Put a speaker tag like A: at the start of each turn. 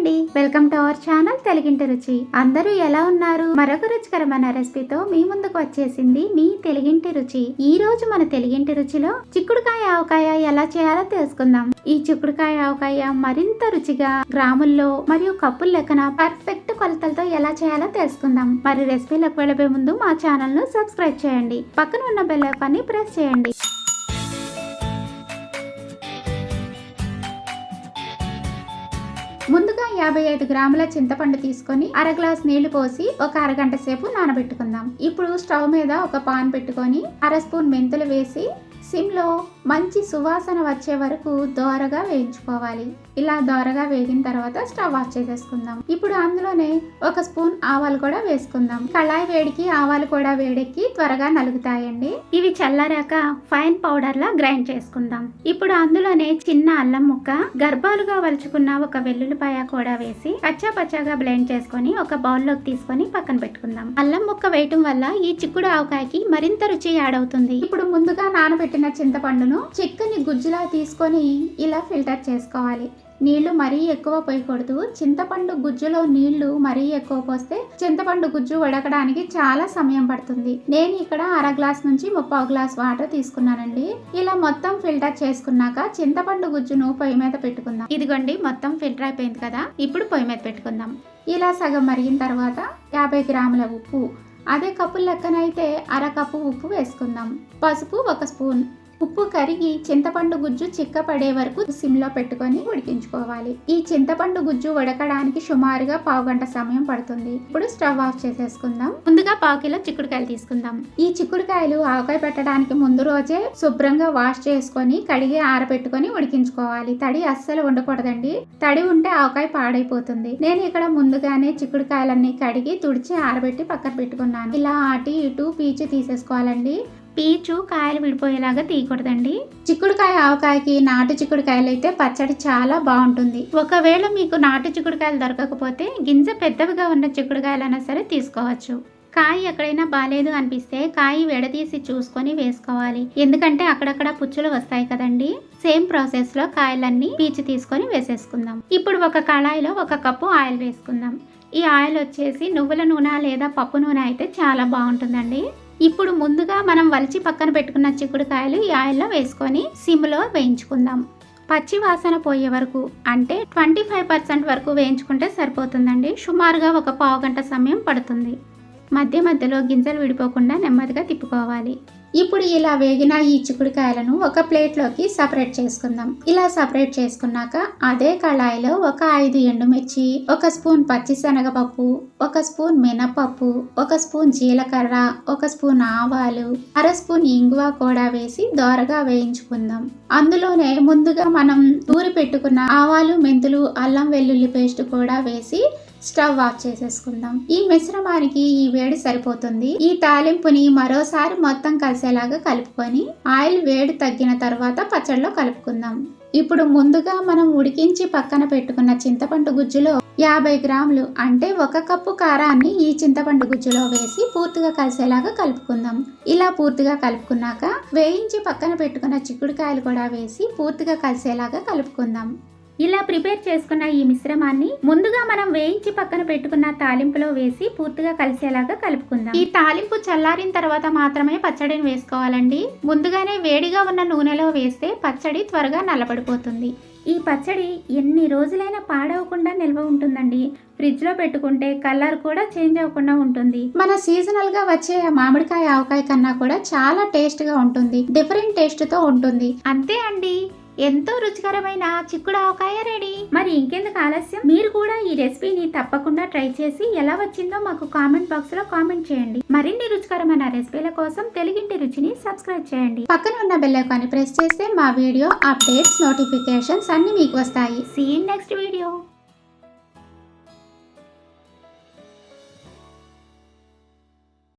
A: అండి, welcome to our channel తెలుగింటి రుచి. అందరూ ఎలా ఉన్నారు? మరొక రుచికరమైన రెసిపీతో మీ ముందుకు వచ్చేసింది మీ తెలుగింటి రుచి. ఈ రోజు మన తెలుగింటి రుచిలో చిక్కుడుకాయ ఆవకాయ ఎలా చేయాలో తెలుసుకుందాం. ఈ చిక్కుడుకాయ ఆవకాయ మరింత రుచిగా గ్రాముల్లో మరియు కప్పుల లెక్కన పర్ఫెక్ట్ కొలతలతో ఎలా చేయాలో తెలుసుకుందాం. మరి రెసిపీలకు వెళ్ళబోయే ముందు మా ఛానల్ ను సబ్స్క్రైబ్ చేయండి, పక్కన ఉన్న బెల్ ఐకాన్ ని ప్రెస్ చేయండి. ముందుగా 55 గ్రాముల చింతపండు తీసుకొని అర గ్లాస్ నీళ్లు పోసి ఒక అరగంట సేపు నానబెట్టుకుందాం. ఇప్పుడు స్టవ్ మీద ఒక పాన్ పెట్టుకొని అర స్పూన్ మెంతులు వేసి సిమ్ లో మంచి సువాసన వచ్చే వరకు దోరగా వేయించుకోవాలి. ఇలా దోరగా వేగిన తర్వాత స్టవ్ ఆఫ్ చేసేసుకుందాం. ఇప్పుడు అందులోనే ఒక స్పూన్ ఆవాలు కూడా వేసుకుందాం. కళాయి వేడికి ఆవాలు కూడా వేడెక్కి త్వరగా నలుగుతాయండి. ఇవి చల్లారాక ఫైన్ పౌడర్ లా గ్రైండ్ చేసుకుందాం. ఇప్పుడు అందులోనే చిన్న అల్లం ముక్క, గర్భాలుగా వలుచుకున్న ఒక వెల్లుల్లిపాయ కూడా వేసి పచ్చా పచ్చాగా బ్లెండ్ చేసుకొని ఒక బౌల్ లోకి తీసుకొని పక్కన పెట్టుకుందాం. అల్లం ముక్క వేయటం వల్ల ఈ చిక్కుడు ఆవకాయకి మరింత రుచి యాడ్ అవుతుంది. ఇప్పుడు ముందుగా నానబెట్టిన చింతపండును చిక్కని గుజ్జులా తీసుకొని ఇలా ఫిల్టర్ చేసుకోవాలి. నీళ్లు మరీ ఎక్కువ పోయకూడదు. చింతపండు గుజ్జులో నీళ్లు మరీ ఎక్కువ పోస్తే చింతపండు గుజ్జు ఉడకడానికి చాలా సమయం పడుతుంది. నేను ఇక్కడ అర గ్లాస్ నుంచి 3/4 గ్లాస్ వాటర్ తీసుకున్నానండి. ఇలా మొత్తం ఫిల్టర్ చేసుకున్నాక చింతపండు గుజ్జును పొయ్యి మీద పెట్టుకుందాం. ఇదిగోండి, మొత్తం ఫిల్టర్ అయిపోయింది కదా. ఇప్పుడు పొయ్యి మీద పెట్టుకుందాం. ఇలా సగం మరిగిన తర్వాత 50 గ్రాముల ఉప్పు, అదే కప్పు లెక్కనైతే అర కప్పు ఉప్పు వేసుకుందాం. పసుపు 1 స్పూన్. ఉప్పు కరిగి చింతపండు గుజ్జు చిక్కపడే వరకు సిమ్లో పెట్టుకొని ఉడికించుకోవాలి. ఈ చింతపండు గుజ్జు ఉడకడానికి సుమారుగా 1/2 గంట సమయం పడుతుంది. ఇప్పుడు స్టవ్ ఆఫ్ చేసేసుకుందాం. ముందుగా 1/2 కిలో చిక్కుడుకాయలు తీసుకుందాం. ఈ చిక్కుడుకాయలు ఆవకాయ పెట్టడానికి ముందు రోజే శుభ్రంగా వాష్ చేసుకొని కడిగి ఆరబెట్టుకొని ఉడికించుకోవాలి. తడి అస్సలు ఉండకూడదండి. తడి ఉంటే ఆవకాయ పాడైపోతుంది. నేను ఇక్కడ ముందుగానే చిక్కుడుకాయలన్నీ కడిగి తుడిచి ఆరబెట్టి పక్కన పెట్టుకున్నాను. ఇలా అటు ఇటు పీచు తీసేసుకోవాలండి. పీచు కాయలు విడిపోయేలాగా తీయకూడదండి. చిక్కుడుకాయ ఆవకాయకి నాటు చిక్కుడుకాయలు అయితే పచ్చడి చాలా బాగుంటుంది. ఒకవేళ మీకు నాటు చిక్కుడుకాయలు దొరకకపోతే గింజ పెద్దవిగా ఉన్న చిక్కుడుకాయలైనా సరే తీసుకోవచ్చు. కాయ ఎక్కడైనా బాలేదు అనిపిస్తే కాయ విడదీసి చూసుకొని వేసుకోవాలి. ఎందుకంటే అక్కడక్కడ పుచ్చులు వస్తాయి కదండి. సేమ్ ప్రాసెస్ లో కాయలన్నీ పీచు తీసుకొని వేసేసుకుందాం. ఇప్పుడు ఒక కళాయిలో 1 కప్పు ఆయిల్ వేసుకుందాం. ఈ ఆయిల్ వచ్చేసి నువ్వుల నూనె లేదా పప్పు నూనె అయితే చాలా బాగుంటుందండి. ఇప్పుడు ముందుగా మనం వలిచి పక్కన పెట్టుకున్న చిక్కుడుకాయలు ఈ ఆయిల్లో వేసుకొని సిమ్లో వేయించుకుందాం. పచ్చి వాసన పోయే వరకు, అంటే 25% వరకు వేయించుకుంటే సరిపోతుందండి. సుమారుగా 1/4 గంట సమయం పడుతుంది. మధ్య మధ్యలో గింజలు విడిపోకుండా నెమ్మదిగా తిప్పుకోవాలి. ఇప్పుడు ఇలా వేగిన ఈ చిక్కుడుకాయలను ఒక ప్లేట్లోకి సపరేట్ చేసుకుందాం. ఇలా సపరేట్ చేసుకున్నాక అదే కళాయిలో ఒక 5 ఎండుమిర్చి, 1 స్పూన్ పచ్చిశనగపప్పు, 1 స్పూన్ మినపప్పు, 1 స్పూన్ జీలకర్ర, 1 స్పూన్ ఆవాలు, అర స్పూన్ ఇంగువ కూడా వేసి దోరగా వేయించుకుందాం. అందులోనే ముందుగా మనం నూరి పెట్టుకున్న ఆవాలు, మెంతులు, అల్లం వెల్లుల్లి పేస్ట్ కూడా వేసి స్టవ్ ఆఫ్ చేసేసుకుందాం. ఈ మిశ్రమానికి ఈ వేడి సరిపోతుంది. ఈ తాలింపుని మరోసారి మొత్తం కలిసేలాగా కలుపుకొని ఆయిల్ వేడి తగ్గిన తర్వాత పచ్చడిలో కలుపుకుందాం. ఇప్పుడు ముందుగా మనం ఉడికించి పక్కన పెట్టుకున్న చింతపండు గుజ్జులో 50 గ్రాములు అంటే 1 కప్పు కారాన్ని ఈ చింతపండు గుజ్జులో వేసి పూర్తిగా కలిసేలాగా కలుపుకుందాం. ఇలా పూర్తిగా కలుపుకున్నాక వేయించి పక్కన పెట్టుకున్న చిక్కుడుకాయలు కూడా వేసి పూర్తిగా కలిసేలాగా కలుపుకుందాం. ఇలా ప్రిపేర్ చేసుకున్న ఈ మిశ్రమాన్ని ముందుగా మనం వేయించి పక్కన పెట్టుకున్న తాలింపులో వేసి పూర్తిగా కలిసేలాగా కలుపుకుందాం. ఈ తాలింపు చల్లారిన తర్వాత మాత్రమే పచ్చడిని వేసుకోవాలండి. ముందుగానే వేడిగా ఉన్న నూనెలో వేస్తే పచ్చడి త్వరగా నల్లబడిపోతుంది. ఈ పచ్చడి ఎన్ని రోజులైనా పాడవకుండా నిల్వ ఉంటుందండి. ఫ్రిడ్జ్ లో పెట్టుకుంటే కలర్ కూడా చేంజ్ అవ్వకుండా ఉంటుంది. మన సీజనల్ గా వచ్చే మామిడికాయ ఆవకాయ కన్నా కూడా చాలా టేస్ట్ గా ఉంటుంది. డిఫరెంట్ టేస్ట్ తో ఉంటుంది. అంతే అండి, ఎంతో రుచికరమైన చిక్కుడు ఆవకాయ రెడీ. మరి ఇంకెందుకు ఆలస్యం, మీరు కూడా ఈ రెసిపీని తప్పకుండా ట్రై చేసి ఎలా వచ్చిందో మాకు కామెంట్ బాక్స్ లో కామెంట్ చేయండి. మరిన్ని రుచికరమైన రెసిపీల కోసం తెలుగింటి రుచిని సబ్స్క్రైబ్ చేయండి. పక్కన ఉన్న బెల్ ఐకాన్ ని ప్రెస్ చేస్తే మా వీడియో అప్డేట్స్, నోటిఫికేషన్స్ అన్ని మీకు వస్తాయి. See you in next video.